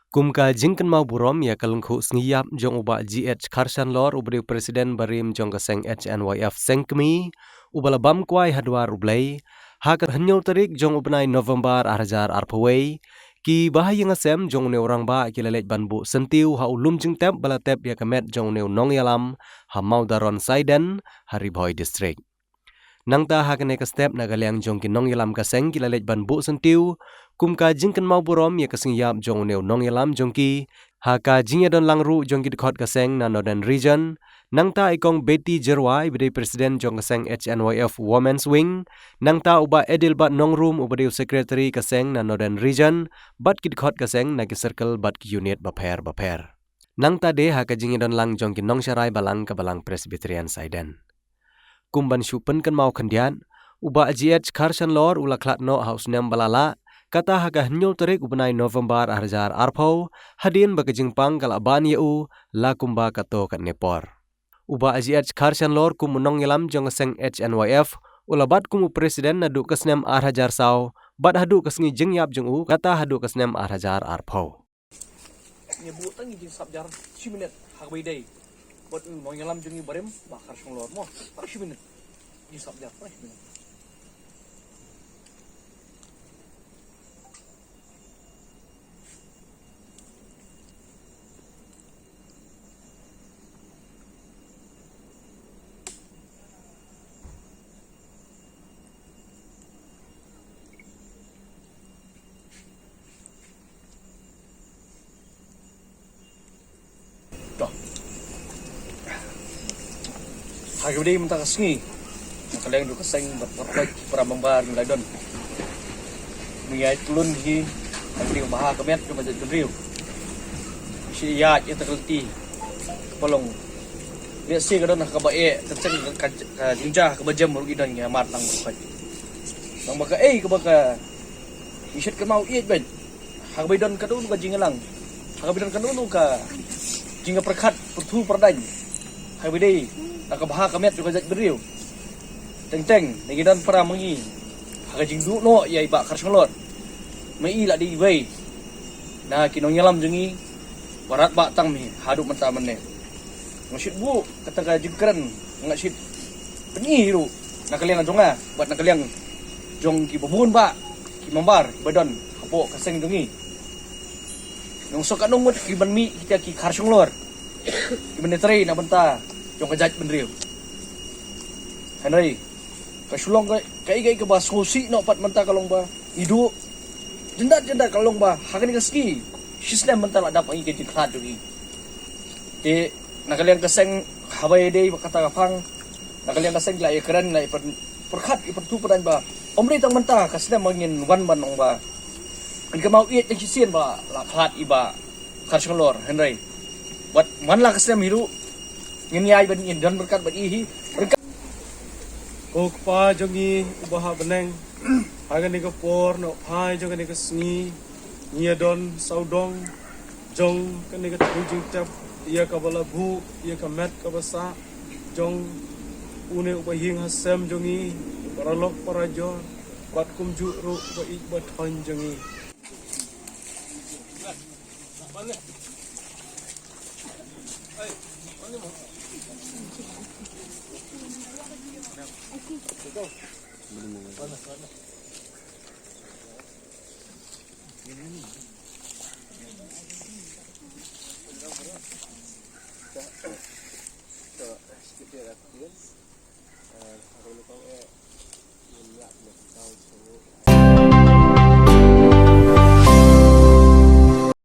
Kumka jingkan mau burom ya kalungku sniyap jong uba GH Karsan Lor ubri Presiden Barim jong kaseng HNYF Sengkmi ubala bam kwai hadwar ublay hakar hanyol tarik jong ubnai November arjar arpaway ki bahaya ngasem jong ne orang ba kilalet banbu sentiu ha ulum jing tep bala tep ya kamet jong ne nong yalam ha mau daron Saiden Hariboy District. Nangta hakane ka step nagaliang jong ki nong yalam kaseng kilalet banbu sentiu kumka jingkan mau burom ya kasing yap jong neu nong yalam jongki haka jingya don langru jongki dekhot kaseng na Northern Region nangta ikong Betty Jerwa ibadi Presiden jong kaseng HNYF Women's Wing nangta uba Edil bat nongrum ubadi Secretary kaseng na Northern Region bat ki dekhot kaseng na ki circle bat ki unit baper nangta de haka jingya don lang jongki nong syarai balang ke balang Presbyterian Saiden kumban syupen kan mau kendian uba GH Karsan Lor ula klatno haus nem balala kata haka hnyol terik ubnai November arjar arpau hadin baka jingpang kala ban yeu la kumba kato kat nepor. Uba GH Karsan Lor kum nong yalam jong seng HNYF ulabat kumu presiden nadu kesnem arhajar sau bat hadu kesngi jengyap jong u kata hadu kesnem arhajar arpau. Nya bu tangi jing sabjar 10 minit hagbai day. Bat nong yalam jongi barem bakar Karsan Lor mo 10 minit. Jing sabjar 10 minit. Hagawdi mentang sengi, nakaliang du kaseng berperfect para membar mulai don. Miyai tulun hi, nanti baha kemet ke majat kedriu. Si ya itu kelti, polong. Biasa kadon nak kabae, terceng jinjah kabajam murugi don ngamat lang berfect. Nang baka ke baka isyat ke mau iet ben. Hagawdi don kadun ka jingalang. Hagawdi don kadun ka jinga perkat pertu perdan. Hagawdi nakabaha kamet juga jat beriu teng negidan para mengi hagajing du no ya iba Karsan Lor mai la di wei na kinong nyalam jengi warat ba tang mi haduk menta menne ngasit bu kata ka jingkran ngasit peni ru nakaliang jonga buat nakaliang jong ki bobun ba ki mambar badon hapo kaseng jengi nong sok anong mut ki banmi kita ki Karsan Lor ki benetre na benta jong kajat benriu Henry kasulong kai ke ba sosi no pat menta kalong ba idu jendat kalong ba hakan ka ski sistem menta la dapat ke dikhat dugi te nakaliang kaseng habai dei kata kapang nakaliang kaseng la ekran la perkhat ipertu pedan ba omri tang menta kasem mangin wan ban ong ba kan ka mau iet yang sisien ba la khat iba Karsan Lor Henry buat man la kasem hiru ngeniai ban dan berkat ban ihi berkat ko pa jongi ubaha beneng hagan ni por no pai jongi ni sngi nia don saudong jong kan ni tujing tap ia ka bala bu ia ka met ka basa jong une ubahing hasem jongi paralok parajo bat kumju ro ba ik bat hon jongi Ini